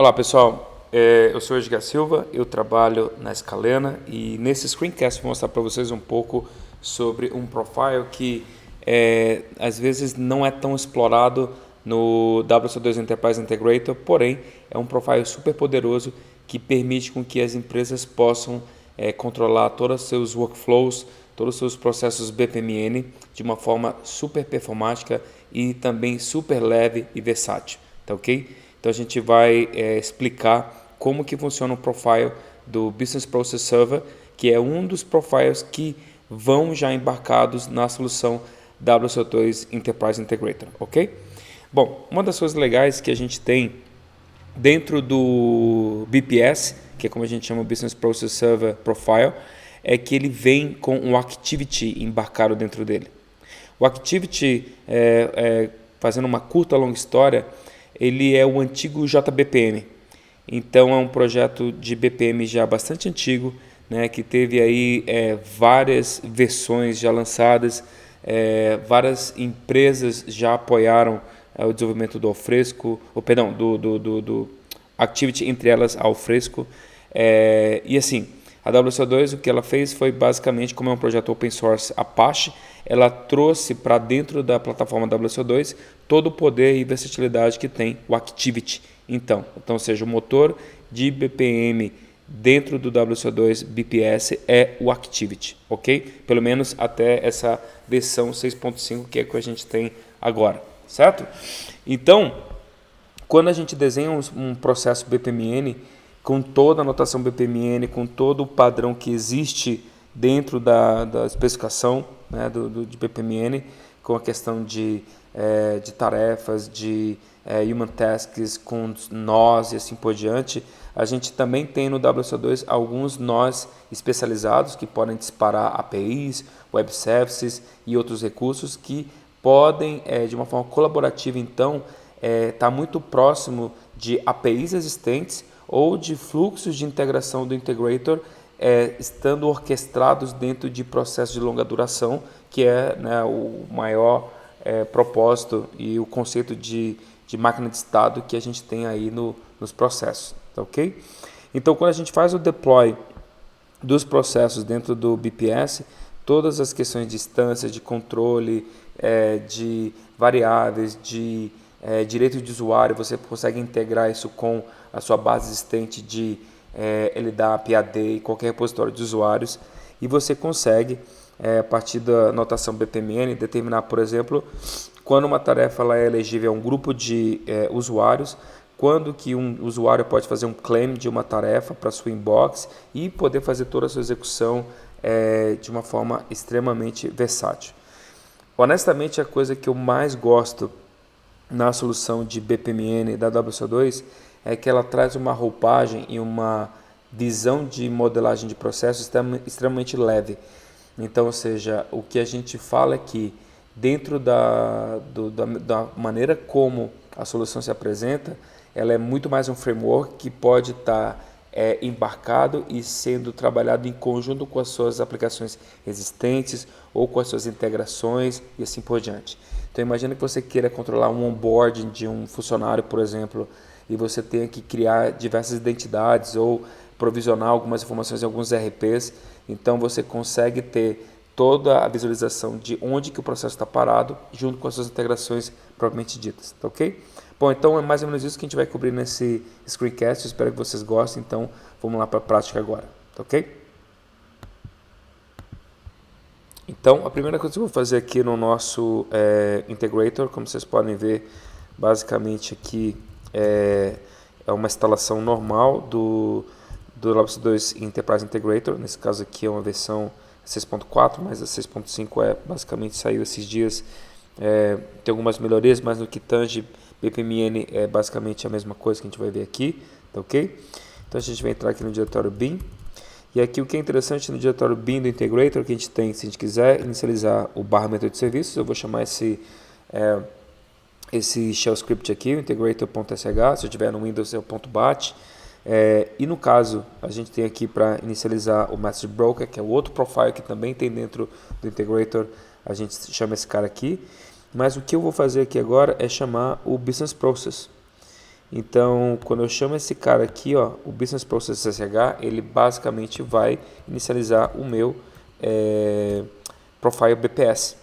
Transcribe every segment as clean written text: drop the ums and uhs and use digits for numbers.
Olá pessoal, eu sou Edgar Silva, eu trabalho na Scalena e nesse screencast vou mostrar para vocês um pouco sobre um profile que às vezes não é tão explorado no WSO2 Enterprise Integrator, porém é um profile super poderoso que permite com que as empresas possam controlar todos os seus workflows, todos os seus processos BPMN de uma forma super performática e também super leve e versátil, tá ok? Então a gente vai explicar como que funciona o profile do Business Process Server, que é um dos profiles que vão já embarcados na solução WSO2 Enterprise Integrator, ok? Bom, uma das coisas legais que a gente tem dentro do BPS, que é como a gente chama o Business Process Server Profile, é que ele vem com um Activity embarcado dentro dele. O Activity, fazendo uma curta longa história, ele é o antigo JBPM. Então é um projeto de BPM já bastante antigo, né, que teve aí várias versões já lançadas, várias empresas já apoiaram o desenvolvimento do Alfresco, do Activity, entre elas Alfresco. E assim, a WSO2 o que ela fez foi basicamente, como é um projeto open source Apache, ela trouxe para dentro da plataforma WSO2 todo o poder e versatilidade que tem o Activity. Então, ou seja, o motor de BPM dentro do WSO2 BPS é o Activity, ok? Pelo menos até essa versão 6.5 que é que a gente tem agora, certo? Então, quando a gente desenha um processo BPMN com toda a notação BPMN, com todo o padrão que existe dentro da especificação, né, de BPMN, com a questão de tarefas, de human tasks, com nós e assim por diante, a gente também tem no WSO2 alguns nós especializados que podem disparar APIs, web services e outros recursos que podem, de uma forma colaborativa, então, estar muito próximo de APIs existentes ou de fluxos de integração do integrator estando orquestrados dentro de processos de longa duração, que é, né, o maior propósito e o conceito de máquina de estado que a gente tem aí nos processos, tá ok? Então, quando a gente faz o deploy dos processos dentro do BPS, todas as questões de instâncias, de controle, de variáveis, de direito de usuário, você consegue integrar isso com a sua base existente de LDAP, PAD e qualquer repositório de usuários, e você consegue, a partir da notação BPMN, determinar, por exemplo, quando uma tarefa ela é elegível a um grupo de usuários, quando que um usuário pode fazer um claim de uma tarefa para sua inbox e poder fazer toda a sua execução de uma forma extremamente versátil. Honestamente, a coisa que eu mais gosto na solução de BPMN da WSO2 é que ela traz uma roupagem e uma visão de modelagem de processos extremamente leve. Então, ou seja, o que a gente fala é que dentro da maneira como a solução se apresenta, ela é muito mais um framework que pode estar embarcado e sendo trabalhado em conjunto com as suas aplicações existentes ou com as suas integrações e assim por diante. Então imagina que você queira controlar um onboarding de um funcionário, por exemplo, e você tenha que criar diversas identidades ou provisionar algumas informações em alguns RPs. Então você consegue ter toda a visualização de onde que o processo está parado, junto com as suas integrações propriamente ditas, tá ok? Bom, então é mais ou menos isso que a gente vai cobrir nesse screencast, espero que vocês gostem, então vamos lá para a prática agora, tá ok? Então, a primeira coisa que eu vou fazer aqui no nosso integrator, como vocês podem ver, basicamente aqui é uma instalação normal do WSO2 Enterprise Integrator. Nesse caso aqui é uma versão 6.4, mas a 6.5 basicamente saiu esses dias. Tem algumas melhorias, mas no que tange BPMN é basicamente a mesma coisa que a gente vai ver aqui, tá ok? Então a gente vai entrar aqui no diretório bin. E aqui o que é interessante no diretório bin do integrator, que a gente tem, se a gente quiser inicializar o barra método de serviços, eu vou chamar esse shell script aqui, o integrator.sh, se eu tiver no Windows é o .bat. E no caso, a gente tem aqui para inicializar o message broker, que é o outro profile que também tem dentro do integrator, a gente chama esse cara aqui. Mas o que eu vou fazer aqui agora é chamar o business process. Então, quando eu chamo esse cara aqui, ó, o Business Process SSH, ele basicamente vai inicializar o meu profile BPS.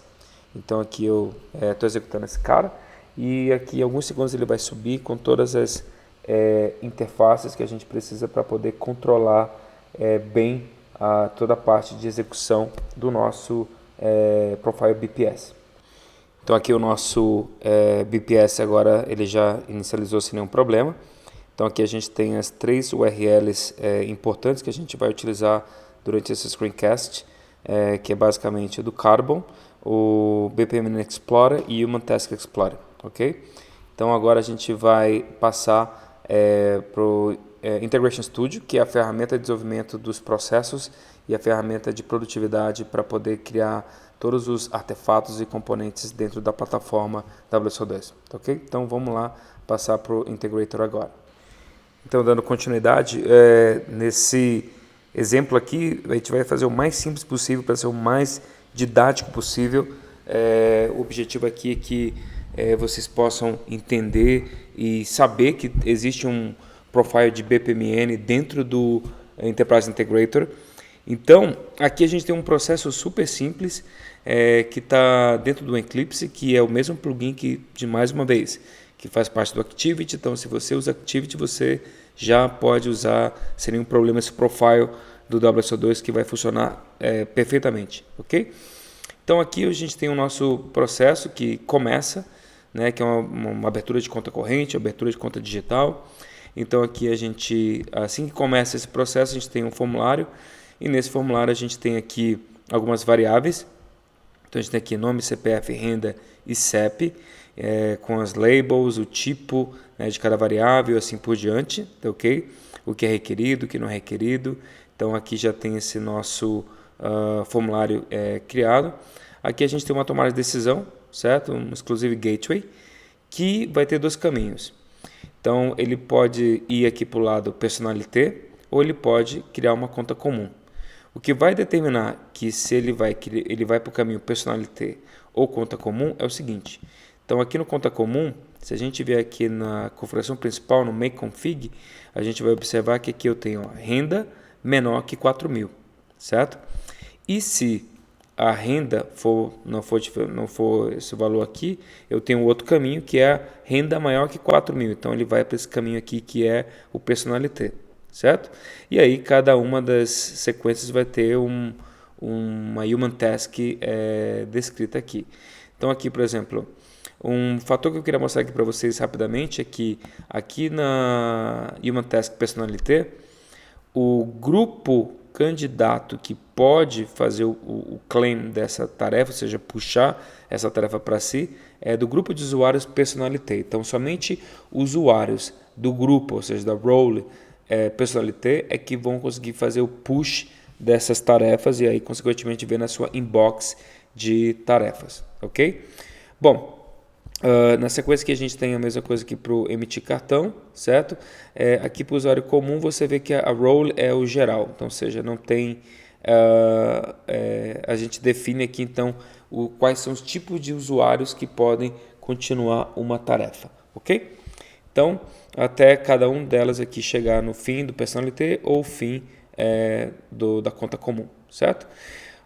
Então aqui eu estou executando esse cara e aqui em alguns segundos ele vai subir com todas as interfaces que a gente precisa para poder controlar bem toda a parte de execução do nosso profile BPS. Então aqui o nosso BPS agora ele já inicializou sem nenhum problema. Então aqui a gente tem as 3 URLs importantes que a gente vai utilizar durante esse screencast, que é basicamente do Carbon, o BPMN Explorer e o Human Task Explorer, ok? Então agora a gente vai passar para o Integration Studio, que é a ferramenta de desenvolvimento dos processos e a ferramenta de produtividade para poder criar todos os artefatos e componentes dentro da plataforma WSO2, ok? Então vamos lá passar para o Integrator agora. Então, dando continuidade, nesse exemplo aqui, a gente vai fazer o mais simples possível para ser o mais didático possível. O objetivo aqui é que vocês possam entender e saber que existe um profile de BPMN dentro do Enterprise Integrator. Então, aqui a gente tem um processo super simples que está dentro do Eclipse, que é o mesmo plugin que, de mais uma vez, que faz parte do Activity. Então, se você usa Activity, você já pode usar sem nenhum problema esse profile do WSO2 que vai funcionar perfeitamente, ok? Então, aqui a gente tem o nosso processo que começa, né, que é uma abertura de conta corrente, abertura de conta digital. Então, aqui a gente, assim que começa esse processo, a gente tem um formulário e nesse formulário a gente tem aqui algumas variáveis. Então, a gente tem aqui nome, CPF, renda e CEP, com as labels, o tipo, né, de cada variável, assim por diante, ok? O que é requerido, o que não é requerido. Então, aqui já tem esse nosso formulário criado. Aqui a gente tem uma tomada de decisão, certo? Um Exclusive Gateway, que vai ter 2 caminhos. Então, ele pode ir aqui para o lado Personalité, ou ele pode criar uma conta comum. O que vai determinar que se ele vai para o caminho Personalité ou conta comum é o seguinte. Então, aqui no conta comum, se a gente vier aqui na configuração principal, no Make Config, a gente vai observar que aqui eu tenho renda menor que 4.000, certo? E se a renda não for esse valor aqui, eu tenho outro caminho que é a renda maior que 4.000. Então, ele vai para esse caminho aqui que é o Personalité, certo? E aí, cada uma das sequências vai ter uma Human Task descrita aqui. Então, aqui, por exemplo, um fator que eu queria mostrar aqui para vocês rapidamente é que aqui na Human Task Personalité, o grupo candidato que pode fazer o claim dessa tarefa, ou seja, puxar essa tarefa para si, é do grupo de usuários Personalité. Então, somente usuários do grupo, ou seja, da role Personalité, é que vão conseguir fazer o push dessas tarefas e aí, consequentemente, ver na sua inbox de tarefas, ok? Bom, na sequência que a gente tem a mesma coisa aqui para o emitir cartão, certo? Aqui para o usuário comum você vê que a role é o geral, então, ou seja, não tem, a gente define aqui então quais são os tipos de usuários que podem continuar uma tarefa, ok? Então, até cada um delas aqui chegar no fim do Personalité ou fim da conta comum, certo?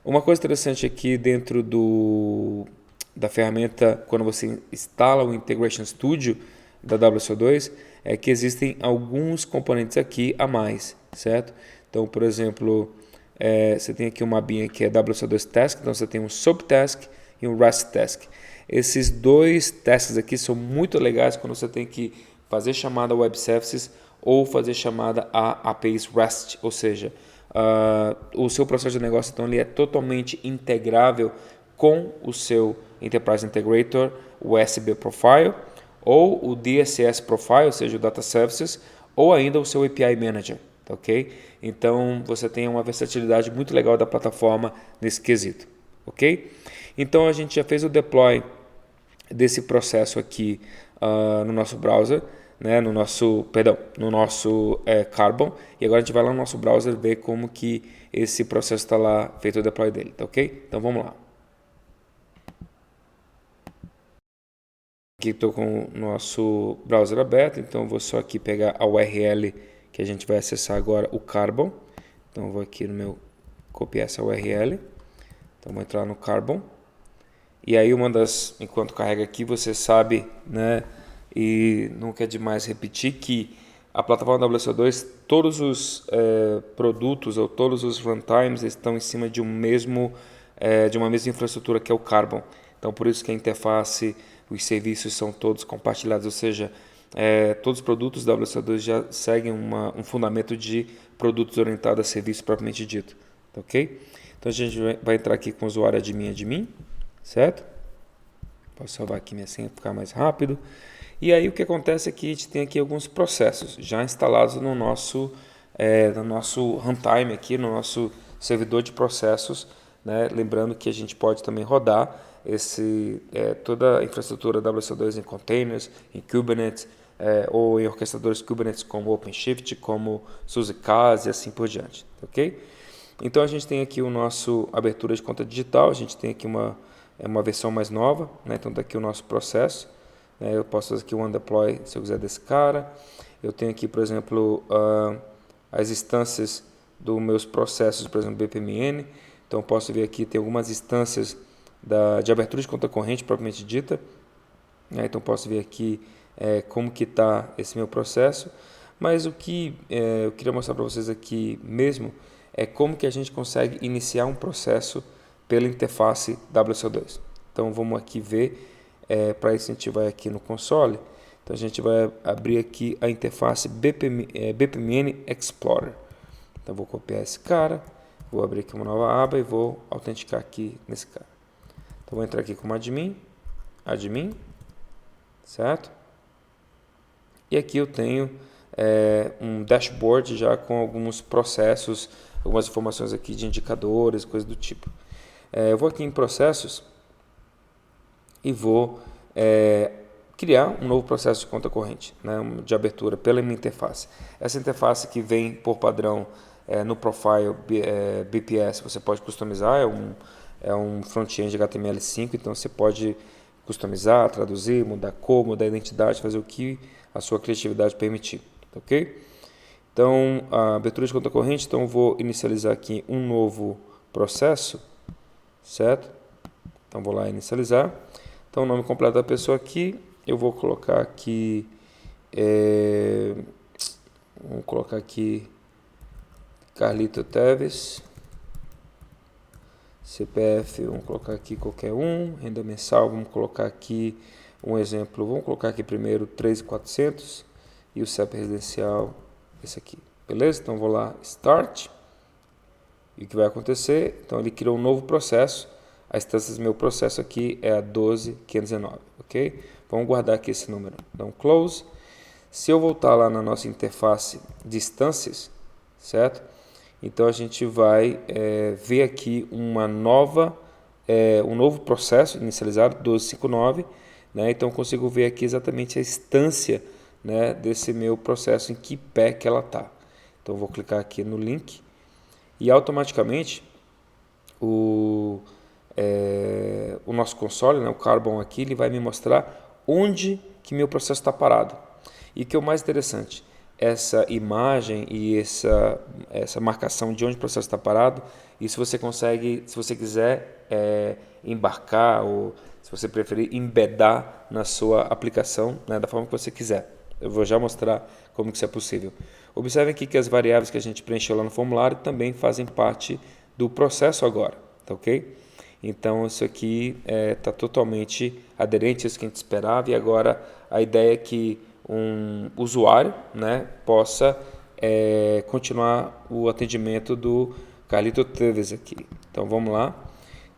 Uma coisa interessante aqui dentro da ferramenta, quando você instala o Integration Studio da WSO2, é que existem alguns componentes aqui a mais, certo? Então, por exemplo, você tem aqui uma abinha que é WSO2 Task, então você tem um Subtask e um REST Task. Esses 2 tasks aqui são muito legais quando você tem que fazer chamada a Web Services ou fazer chamada a APIs REST, ou seja, o seu processo de negócio então, ele é totalmente integrável com o seu Enterprise Integrator, o SB Profile, ou o DSS Profile, ou seja, o Data Services, ou ainda o seu API Manager, ok? Então, você tem uma versatilidade muito legal da plataforma nesse quesito, ok? Então, a gente já fez o deploy desse processo aqui no nosso browser, né, no nosso Carbon, e agora a gente vai lá no nosso browser ver como que esse processo está lá, feito o deploy dele, tá ok? Então, vamos lá. Aqui estou com o nosso browser aberto, então eu vou só aqui pegar a URL que a gente vai acessar agora, o Carbon. Então eu vou aqui no meu, copiar essa URL, então vou entrar no Carbon. E aí enquanto carrega aqui, você sabe, né, e nunca é demais repetir que a plataforma WSO2, todos os produtos ou todos os runtimes estão em cima de de uma mesma infraestrutura que é o Carbon. Então por isso que a interface, os serviços são todos compartilhados, ou seja, todos os produtos da WSO2 já seguem um fundamento de produtos orientados a serviços propriamente dito, ok? Então a gente vai entrar aqui com o usuário admin, certo? Posso salvar aqui minha senha para ficar mais rápido. E aí o que acontece é que a gente tem aqui alguns processos já instalados no nosso runtime aqui, no nosso servidor de processos, né? Lembrando que a gente pode também rodar toda a infraestrutura WSO2 em containers, em Kubernetes, ou em orquestradores Kubernetes como OpenShift, como SUSE-CAS e assim por diante, ok? Então a gente tem aqui o nosso abertura de conta digital, a gente tem aqui uma versão mais nova, né? Então daqui o nosso processo, né? Eu posso fazer aqui um deploy se eu quiser desse cara. Eu tenho aqui, por exemplo, as instâncias dos meus processos, por exemplo, BPMN. Então eu posso ver aqui, tem algumas instâncias de abertura de conta corrente propriamente dita, né? Então posso ver aqui como que está esse meu processo, mas o que eu queria mostrar para vocês aqui mesmo é como que a gente consegue iniciar um processo pela interface WSO2. Então vamos aqui ver, para isso a gente vai aqui no console, então a gente vai abrir aqui a interface BPMN Explorer. Então vou copiar esse cara, vou abrir aqui uma nova aba e vou autenticar aqui nesse cara. Então vou entrar aqui como admin, certo? E aqui eu tenho um dashboard já com alguns processos, algumas informações aqui de indicadores, coisas do tipo. Eu vou aqui em processos e vou criar um novo processo de conta corrente, né, de abertura pela minha interface. Essa interface que vem por padrão no profile BPS, você pode customizar, é um front-end HTML5, então você pode customizar, traduzir, mudar cor, mudar a identidade, fazer o que a sua criatividade permitir, ok? Então, a abertura de conta corrente, então eu vou inicializar aqui um novo processo, certo? Então vou lá inicializar. Então o nome completo da pessoa aqui, eu vou colocar aqui, vamos colocar aqui Carlito Teves, CPF, vamos colocar aqui qualquer um, renda mensal, vamos colocar aqui um exemplo, vamos colocar aqui primeiro 3.400 e o CEP residencial, esse aqui, beleza? Então vou lá, Start. E o que vai acontecer? Então ele criou um novo processo. A instância do meu processo aqui é a 12.519, ok? Vamos guardar aqui esse número. Então Close. Se eu voltar lá na nossa interface de instâncias, certo? Então a gente vai ver aqui um novo processo inicializado, 12.5.9, né? Então eu consigo ver aqui exatamente a instância, né, desse meu processo, em que pé que ela está. Então eu vou clicar aqui no link. E automaticamente o nosso console, né, o Carbon aqui, ele vai me mostrar onde que meu processo está parado. E o que é o mais interessante, essa imagem e essa marcação de onde o processo está parado, isso você consegue, se você quiser embarcar ou se você preferir embedar na sua aplicação, né, da forma que você quiser. Eu vou já mostrar como que isso é possível. Observem aqui que as variáveis que a gente preencheu lá no formulário também fazem parte do processo agora, tá ok? Então isso aqui está totalmente aderente a isso que a gente esperava, e agora a ideia é que um usuário, né, possa continuar o atendimento do Carlito Teves aqui. Então vamos lá.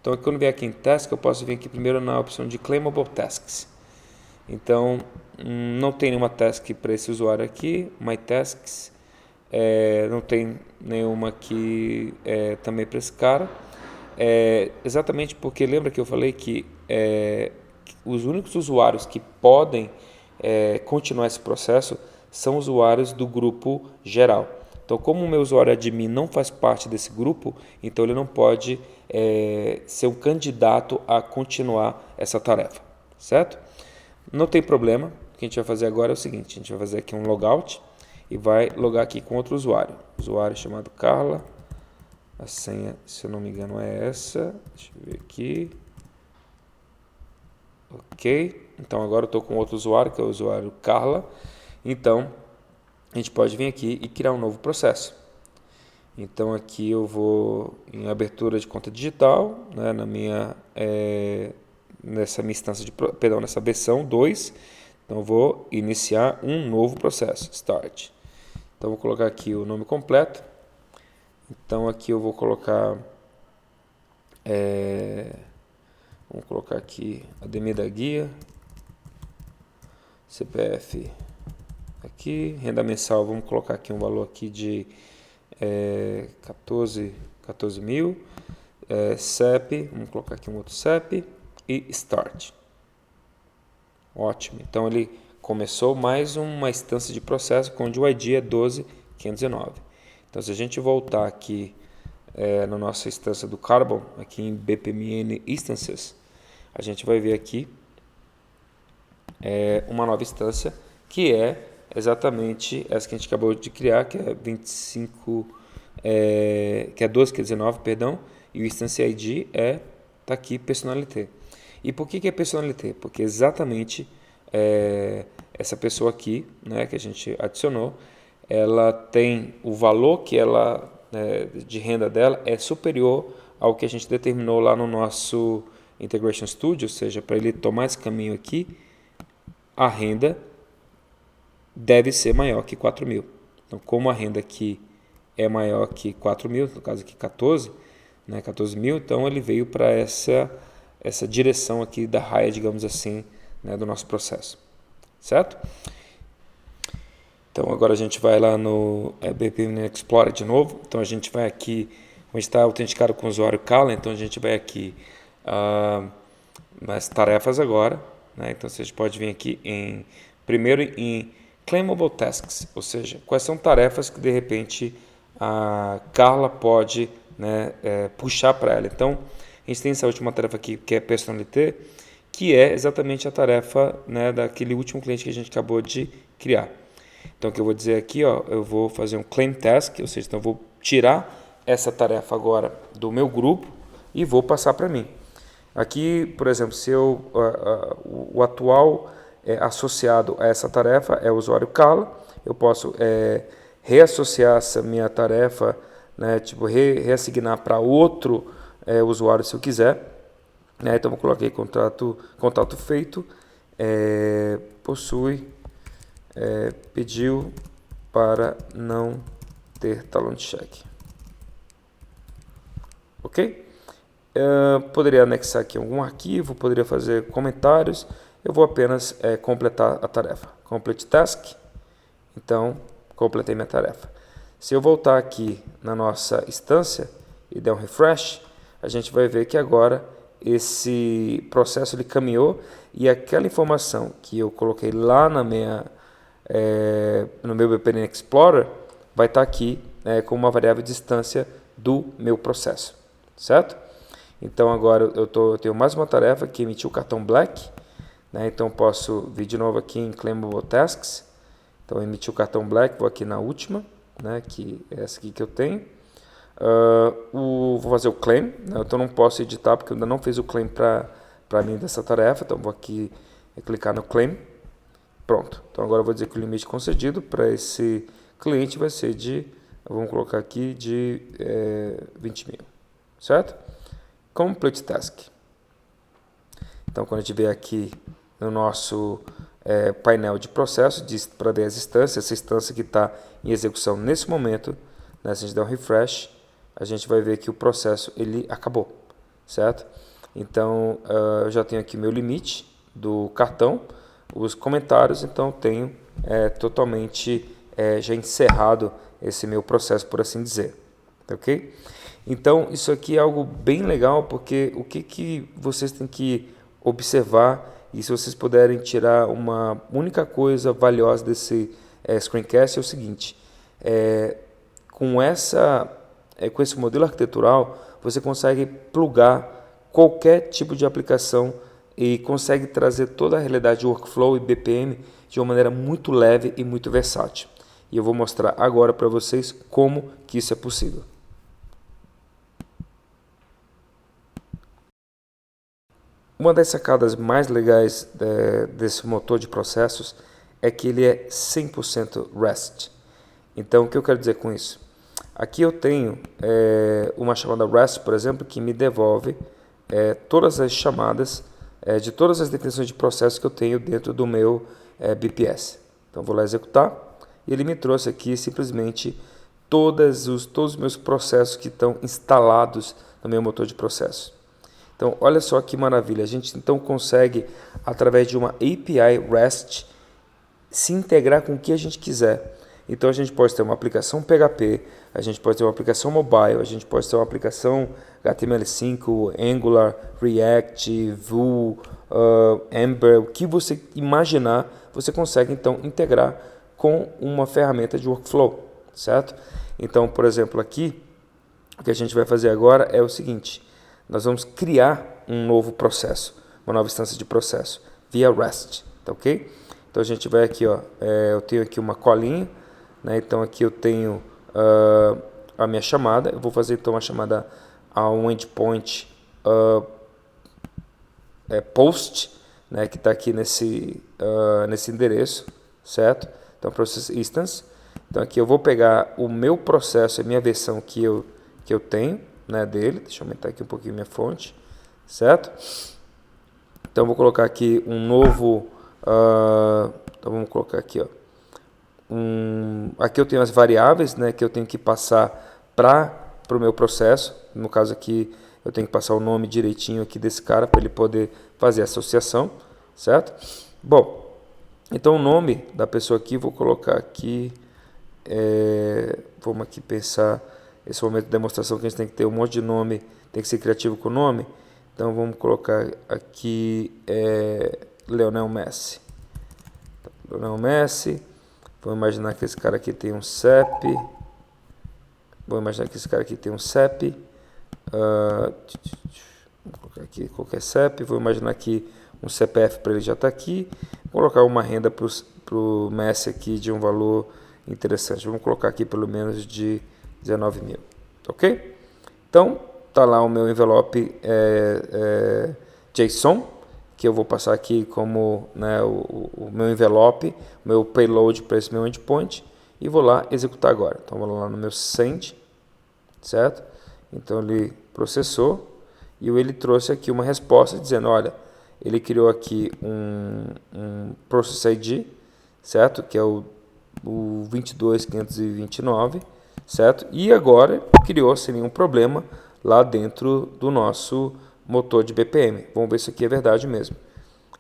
Então quando vier aqui em Task, eu posso vir aqui primeiro na opção de Claimable Tasks. Então não tem nenhuma task para esse usuário aqui, My Tasks, não tem nenhuma aqui também para esse cara, exatamente porque lembra que eu falei que os únicos usuários que podem continuar esse processo são usuários do grupo geral. Então, como o meu usuário admin não faz parte desse grupo, então ele não pode ser um candidato a continuar essa tarefa, certo? Não tem problema, o que a gente vai fazer agora é o seguinte, a gente vai fazer aqui um logout e vai logar aqui com outro usuário. Usuário chamado Carla, a senha, se eu não me engano, é essa, deixa eu ver aqui. Ok, então agora eu estou com outro usuário, que é o usuário Carla. Então, a gente pode vir aqui e criar um novo processo. Então, aqui eu vou em abertura de conta digital, né, nessa minha instância nessa versão 2. Então, eu vou iniciar um novo processo, Start. Então, vou colocar aqui o nome completo. Então, aqui eu vou colocar... vamos colocar aqui a DME da guia, CPF aqui, renda mensal, vamos colocar aqui um valor aqui de 14 mil, CEP, vamos colocar aqui um outro CEP e Start. Ótimo, então ele começou mais uma instância de processo onde o ID é 12509. Então se a gente voltar aqui na nossa instância do Carbon, aqui em BPMN Instances, a gente vai ver aqui uma nova instância que é exatamente essa que a gente acabou de criar, que é 25, que é 12.19, perdão, e o instance ID tá aqui personalité. E por que é personalité? Porque exatamente essa pessoa aqui, né, que a gente adicionou, ela tem o valor que ela de renda dela é superior ao que a gente determinou lá no nosso Integration Studio, ou seja, para ele tomar esse caminho aqui, a renda deve ser maior que 4 mil. Então, como a renda aqui é maior que 4 mil, no caso aqui 14, né, 14 mil, então ele veio para essa direção aqui da raia, digamos assim, né, do nosso processo. Certo? Então, agora a gente vai lá no BPMN Explorer de novo. Então, a gente vai aqui, onde está autenticado com o usuário Carla, então a gente vai aqui nas tarefas agora, né? Então, você pode vir aqui primeiro em Claimable Tasks, ou seja, quais são tarefas que de repente a Carla pode, né, puxar para ela. Então, a gente tem essa última tarefa aqui que é Personalité, que é exatamente a tarefa, né, daquele último cliente que a gente acabou de criar. Então, o que eu vou dizer aqui, ó, eu vou fazer um Claim Task, ou seja, então eu vou tirar essa tarefa agora do meu grupo e vou passar para mim. Aqui, por exemplo, se o atual associado a essa tarefa é o usuário Carla, eu posso reassociar essa minha tarefa, né, tipo reassignar para outro usuário se eu quiser. Né, então, eu coloquei contato feito, possui, pediu para não ter talão de cheque. Ok? Poderia anexar aqui algum arquivo, poderia fazer comentários. Eu vou apenas completar a tarefa. Complete task. Então, completei minha tarefa. Se eu voltar aqui na nossa instância e der um refresh, a gente vai ver que agora esse processo ele caminhou e aquela informação que eu coloquei lá no meu BPMN Explorer vai estar aqui como uma variável de distância do meu processo. Certo? Então agora eu tenho mais uma tarefa que emitiu o cartão Black, né? Então posso vir de novo aqui em Claimable Tasks. Então emitir o cartão Black, vou aqui na última, né? Que é essa aqui que eu tenho. Vou fazer o claim, né? Então não posso editar porque eu ainda não fiz o claim para mim dessa tarefa. Então vou aqui clicar no claim. Pronto. Então agora eu vou dizer que o limite concedido para esse cliente vai ser vamos colocar aqui de 20 mil. Certo? Complete Task. Então, quando a gente vier aqui no nosso painel de processo, diz para 10 instâncias, essa instância que está em execução nesse momento, né, se a gente der um refresh, a gente vai ver que o processo ele acabou, certo? Então, eu já tenho aqui meu limite do cartão, os comentários, então tenho totalmente já encerrado esse meu processo, por assim dizer, ok? Então, isso aqui é algo bem legal, porque o que vocês têm que observar, e se vocês puderem tirar uma única coisa valiosa desse screencast, é o seguinte, com esse modelo arquitetural, você consegue plugar qualquer tipo de aplicação e consegue trazer toda a realidade de workflow e BPM de uma maneira muito leve e muito versátil. E eu vou mostrar agora para vocês como que isso é possível. Uma das sacadas mais legais desse motor de processos é que ele é 100% REST. Então, o que eu quero dizer com isso? Aqui eu tenho uma chamada REST, por exemplo, que me devolve todas as chamadas de todas as definições de processo que eu tenho dentro do meu BPS. Então, vou lá executar e ele me trouxe aqui simplesmente todos os meus processos que estão instalados no meu motor de processo. Então, olha só que maravilha. A gente então consegue, através de uma API REST, se integrar com o que a gente quiser. Então, a gente pode ter uma aplicação PHP, a gente pode ter uma aplicação mobile, a gente pode ter uma aplicação HTML5, Angular, React, Vue, Ember, o que você imaginar, você consegue então integrar com uma ferramenta de workflow, certo? Então, por exemplo, aqui, o que a gente vai fazer agora é o seguinte: nós vamos criar um novo processo, uma nova instância de processo, via REST, tá ok? Então a gente vai aqui, ó, eu tenho aqui uma colinha, né? Então aqui eu tenho a minha chamada, eu vou fazer então uma chamada a um endpoint post, né? Que está aqui nesse endereço, certo? Então process instance, então aqui eu vou pegar o meu processo, a minha versão que eu tenho, né, dele. Deixa eu aumentar aqui um pouquinho minha fonte, certo? Então eu vou colocar aqui um novo, então vamos colocar aqui, ó, aqui eu tenho as variáveis, né, que eu tenho que passar para o meu processo. No caso aqui eu tenho que passar o nome direitinho aqui desse cara para ele poder fazer a associação, certo? Bom, então o nome da pessoa aqui vou colocar aqui, vamos aqui pensar. Esse momento de demonstração que a gente tem que ter um monte de nome, tem que ser criativo com o nome. Então vamos colocar aqui Lionel Messi. Lionel Messi. Vamos imaginar que esse cara aqui tem um CEP. Vou colocar aqui qualquer CEP. Vou imaginar aqui um CPF para ele já estar aqui. Vou colocar uma renda para o Messi aqui de um valor interessante. Vamos colocar aqui pelo menos de 19 mil, ok? Então, tá lá o meu envelope JSON, que eu vou passar aqui como, né, o meu envelope, o meu payload para esse meu endpoint, e vou lá executar agora. Então, vou lá no meu send, certo? Então, ele processou e ele trouxe aqui uma resposta dizendo, olha, ele criou aqui um Process ID, certo? Que é o 22529, certo? E agora criou sem nenhum problema lá dentro do nosso motor de BPM. Vamos ver se aqui é verdade mesmo.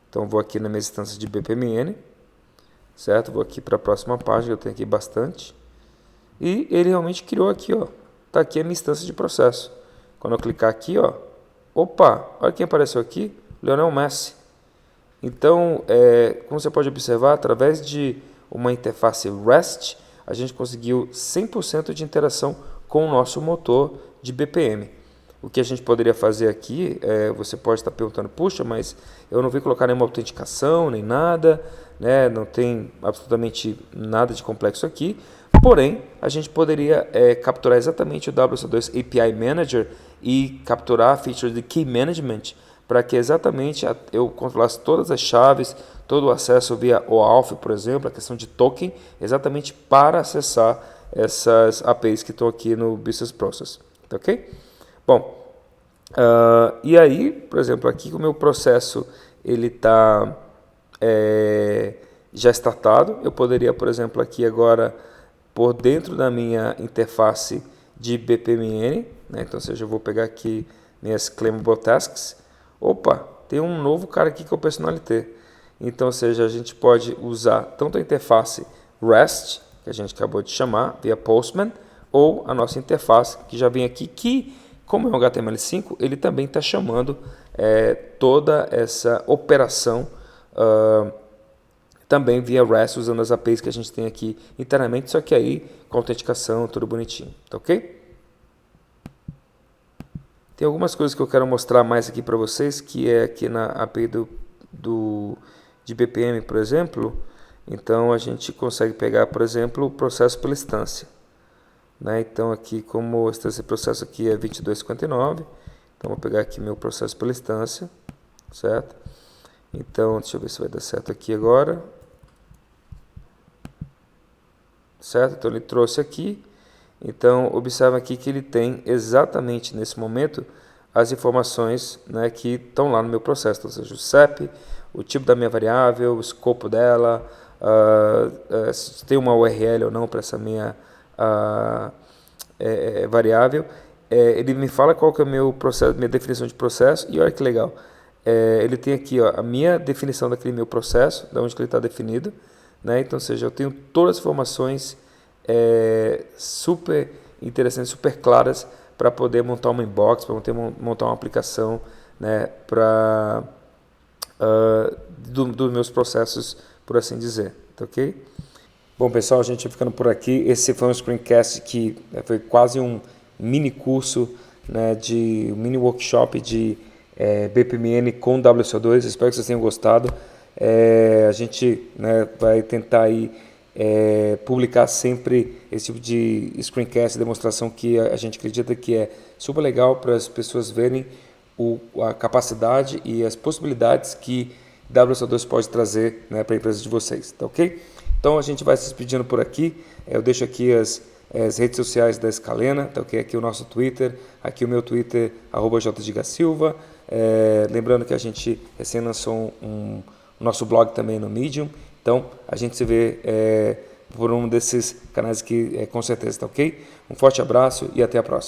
Então vou aqui na minha instância de BPMN, certo? Vou aqui para a próxima página, eu tenho aqui bastante. E ele realmente criou aqui, ó. Tá aqui a minha instância de processo. Quando eu clicar aqui, ó, opa, olha quem apareceu aqui, Lionel Messi. Então, como você pode observar, através de uma interface REST, a gente conseguiu 100% de interação com o nosso motor de BPM. O que a gente poderia fazer aqui, você pode estar perguntando, puxa, mas eu não vi colocar nenhuma autenticação, nem nada, né? Não tem absolutamente nada de complexo aqui. Porém, a gente poderia capturar exatamente o WSO2 API Manager e capturar a feature de Key Management para que exatamente eu controlasse todas as chaves, todo o acesso via OAuth, por exemplo, a questão de token, exatamente para acessar essas APIs que estão aqui no Business Process. Tá ok? Bom, e aí, por exemplo, aqui o meu processo ele está já startado. Eu poderia, por exemplo, aqui agora, por dentro da minha interface de BPMN, né? Então, ou seja, eu vou pegar aqui minhas Claimable Tasks. Opa, tem um novo cara aqui que é o Personalité. Então, ou seja, a gente pode usar tanto a interface REST, que a gente acabou de chamar, via Postman, ou a nossa interface, que já vem aqui, que, como é um HTML5, ele também está chamando toda essa operação também via REST, usando as APIs que a gente tem aqui internamente, só que aí com autenticação, tudo bonitinho, tá ok? Tem algumas coisas que eu quero mostrar mais aqui para vocês, que é aqui na API de BPM, por exemplo. Então a gente consegue pegar, por exemplo, o processo pela instância, né? Então aqui, como esse processo aqui é 2259, então vou pegar aqui meu processo pela instância, certo? Então deixa eu ver se vai dar certo aqui agora, certo? Então ele trouxe aqui. Então observa aqui que ele tem exatamente nesse momento as informações, né, que estão lá no meu processo, ou seja, o CEP, o tipo da minha variável, o escopo dela, se tem uma URL ou não para essa minha variável. Ele me fala qual que é o meu processo, minha definição de processo, e olha que legal, ele tem aqui, ó, a minha definição daquele meu processo, de onde que ele está definido, né? Então, ou seja, eu tenho todas as informações super interessantes, super claras, para poder montar uma inbox, para montar uma aplicação, né, dos meus processos, por assim dizer, tá ok? Bom, pessoal, a gente vai ficando por aqui. Esse foi um screencast que foi quase um mini curso, né, um mini workshop de BPMN com WSO2. Espero que vocês tenham gostado. A gente, né, vai tentar aí, publicar sempre esse tipo de screencast, demonstração que a gente acredita que é super legal para as pessoas verem a capacidade e as possibilidades que WSO2 pode trazer, né, para a empresa de vocês, tá ok? Então a gente vai se despedindo por aqui. Eu deixo aqui as redes sociais da Scalena, tá ok? Aqui o nosso Twitter, aqui o meu Twitter, @jdigasilva. Lembrando que a gente recém lançou o nosso blog também no Medium. Então a gente se vê por um desses canais aqui, com certeza, tá ok? Um forte abraço e até a próxima.